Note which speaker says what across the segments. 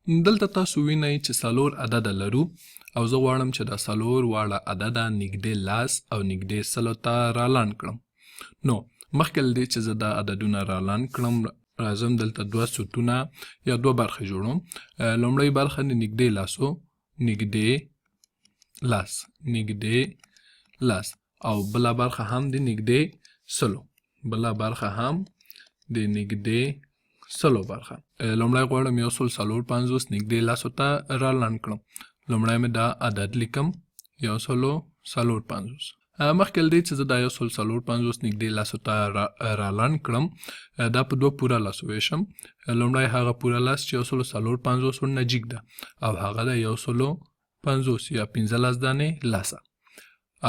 Speaker 1: دلته تاسو وینئ چې 4 عدده لرو او زه غواړم چې دا 4 واړه عدده نږدې لاس او نږدې سلو ته رالاند کړم. نو مخکې له دې چې زه دا عددونه رالاند کړم راځم دلته 2 ستونه یا 2 برخې جوړوم. لومړی برخه د نږدې لاسو نږدې لاس او بله برخه هم د نږدې سلو برخه. لومړی غواړم 150 نږدې لاسو ته رالاند کړم. لومړی مې دا عدد لیکم 150. مخکې له دې چې زه دا 150 نږدې لاسو ته رالاند کړم دا په 2 پوره لاسو ویشم. لومړی هغه پوره لاس چې 150 ورنه جګ ده او هغه د 150 یا 15 دانې لاسه،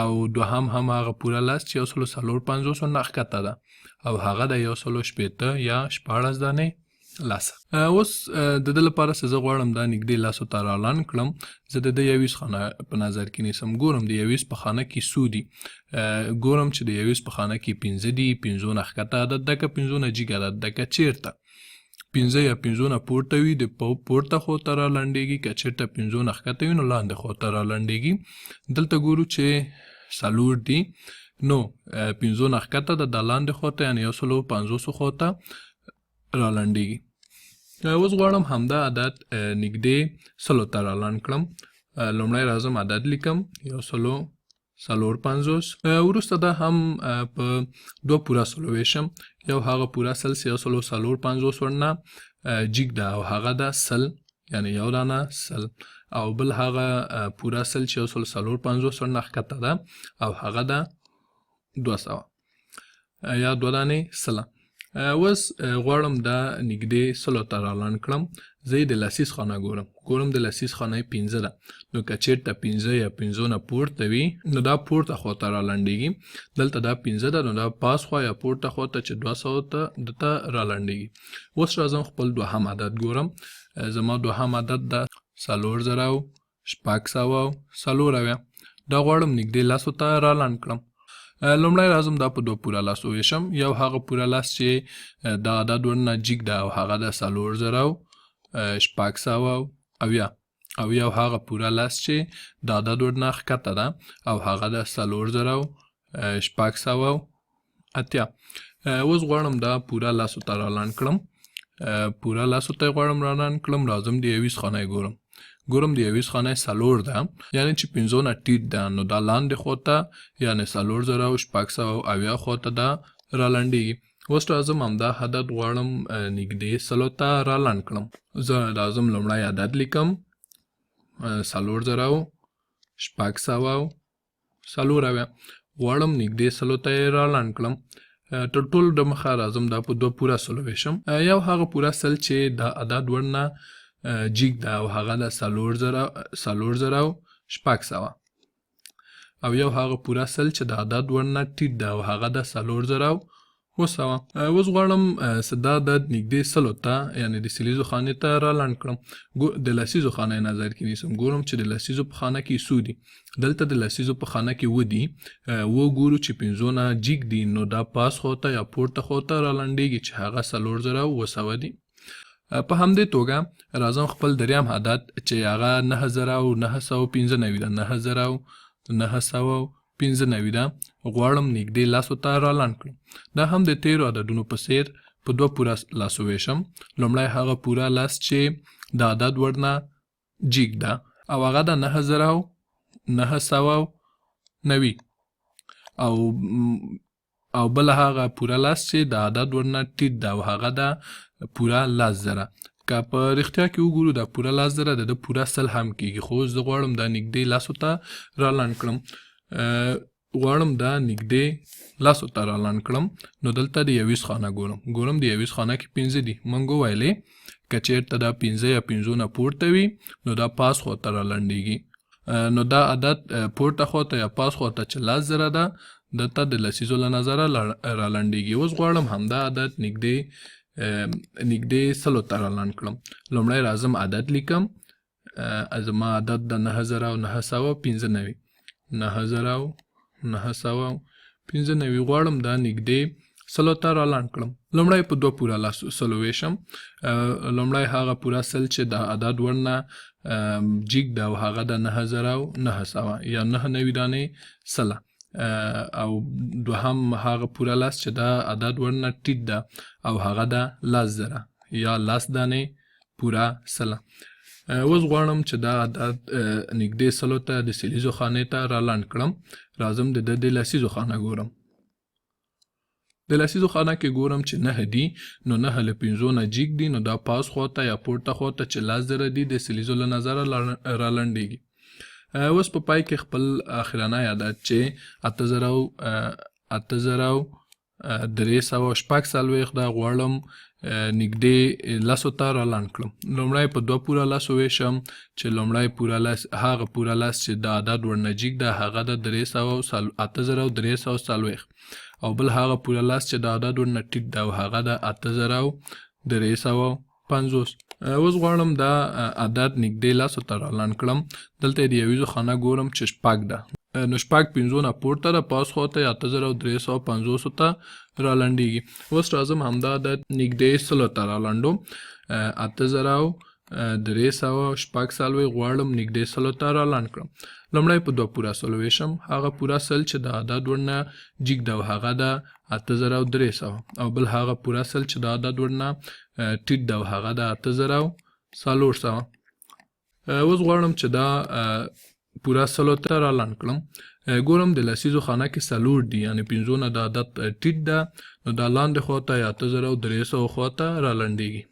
Speaker 1: او دوهم هم هغه پوره لاس چې 150 ورنه ښکته ده او هغه د 180 یا 14 دانې لاسه. اوس د دې لپاره چې زه غواړم دا نږدې لاسو ته رالاند کړم، زه د 21 خانه په نظر کې نیسم. ګورم د 21 په خانه کې څو دي، ګورم چې د 21 په خانه کې 15 دي، 15 نه ښکته عدد ده که 15 نه جګ عدد ده. که چیرته 15 یا 15 نه پورته وي د پورته خوا ته رالنډېږي، که چیرته 15 نه ښکته وي نو لاندې خوا ته رالنډېږي. دلته ګورو چې 4 دي نو 15 نه ښکته ده، د لاندې خوا ته یعنې 150 خوا ته رالنډېږي. اوس غواړم همدا عدد نږدې سلو ته رالاند کړم. لومړی راځم عدد لیکم 150. وروسته دا هم په 2 پوره سلو ویشم. یو هغه پوره سل چې 150 ورنه جګ ده او هغه ده سل یعنې یو دانه سل، او بل هغه پوره سل چې 150 ورنه ښکته ده او هغه ده 200 یا 2 دانې سله. اوس غواړم دا نږدې سلو ته رالاند کړم. زه یې د لسیز خانه ګورم د لسیز خانه 15 ده، نو که چیرته 15 یا 15 نه پورته وي نو دا پورته خوا ته رالنډېږي. دلته دا 15 ده نو دا پاس خوا یا پورته خوا ته چې 200 ته دته رالنډېږي. اوس راځم خپل دوهم عدد ګورم. زما دوهم عدد ده 4640. دا غواړم نږدې لاسو ته رالاند کړم. لومړی راځم دا په 2 پوره لاسو ویشم. یو هغه پوره لاس چې دا عدد ورنه جګ ده او هغه ده 4670 او یو هغه پوره لاس چې دا عدد ورنه ښکته ده او هغه ده 4680. اوس غواړم دا پوره لاسو ته رالاند کړم. راځم د 21 خانه ګورم د 21 خانه 4 ده، یعنی چې 15 نه ټیټ ده نو دا لاندې خوا ته یعنې 4680 خوا ته دا رالاندېږي. اوس راځم همدا عدد غواړم نږدې سلو ته رالاند کړم. زه راځم لومړی عدد لیکم 4640. غواړم نږدې سلو ته یې رالاند کړم. تر ټولو د مخه راځم دا په 2 پوره سلو ویشم. یو هغه پوره سل چې دا عدد ورنه جګ ده او هغه ده 4600 او یو هغه پوره سل چې د عدد ورنه ټیټ ده او هغه ده 4600. اوس غواړم چې دا عدد نږدې سلو ته یعنې د سلیزو خانې ته رالاند کړم. د لسیزو خانه نظر کې نیسم. ګورم چې د لسیزو په خانه کې څو دي. دلته د لسیزو په خانه کې 2 دي. ګورو چې 15 نه جګ دي نو دا پاس خوا ته یا پورته خوا ته رالاندېږي چې هغه 4200 دي. په همدې توګه راځم خپل دریم عدد چې هغه 9915 ده 9915 ده غواړم نږدې لاسو ته رالاند کړم. دا هم د تیرو عددونو په څیر په 2 پوره لاسو ویشم. لومړی هغه پوره لاس چې د عدد ورنه جګ ده او هغه ده 9990 او بل هغه پوره لاس چې د عدد ورنه ټیټ ده او هغه ده پوره 10,000. که په رښتیا کې وګورو دا پوره 10,000 د پوره سل هم کېږي، خو زه غواړم دا نږدې لاسو ته رالاند کړم. نو دلته د 21 خانه ګورم د 21 خانه کې 15 دي. مونږ وویلې که چیرته دا 15 یا 15 نه پورته وي نو دا پاس خوا ته رالاندېږي. نو دا عدد پورته خوا ته یا پاس خوا ته چې 10,000 ده دلته د لسیزو له نظره رالاندېږي. اوس غواړم همدا عدد نږدې سلو ته رالاند کړم. لومړی راځم عدد لیکم. زما عدد د 9915 غواړم دا نږدې سلو ته را لاند کړم. لومړی په 2 پوره لاسو څلوېښتم. لومړی هغه پوره سل چې د عدد وړ نه جګ ده او هغه د 9900 یا 99 دانې سله. او دوهم هغه پوره لاس چې د عدد وړ نه ټیټ ده او هغه د 10,000 یا 10 دانې پوره سله. اوس غواړم چې دا عدد نږدې سلو ته د سلیزو خانې ته را لاند کړم. راځم د لسیزو خانه ګورم. د لسیزو خانه کې ګورم چې 9 دي، نو 9 له 5 نه جګ دي، نو دا پاس خواته یا پورته خواته چې 10,000 دي د سلیزو له نظره را لنډېږي. اوس په پای کې خپل اخرنی عدد چې 8,346 دا غواړم نږدې لسو ته را لاند کړم. لومړی په 2 پوره لاسو ویشم چې لومړی پوره لاس هغه پوره لاس چې د عدد ور نه جګ ده هغه د 8,340 او بل هغه پوره لاس چې د عدد ور نه ټیټ ده او هغه د 8,350. اوس غواړم دا عدد نږدې لاسو ته را لاند کړم. دلته د یویزو خانه ګورم چې شپږ ده، نو شپږ 5 نه پورته ده، پاس خواته 8,350 ته را لنډېږي. اوس راځم همدا عدد نږدې سلو ته را لنډوم. 8,346 غواړم نږدې سلو ته را لاند کړم. لومړی په 2 پوره څلوېښتم هغه پوره سل چې د عدد ور نه جګ ده او هغه د 8,300 او بل هغه پوره سل چې د عدد ور نه ټیټ ده او هغه د 8,400. اوس غواړم چې دا پوره سلو ته را لاند کړم. ګورم د لسیزو خانه کې 4 دي، یعنې 5 نه د عدد ټیټ ده، نو دا لاندې خواته یا 8,300 خواته را لنډېږي.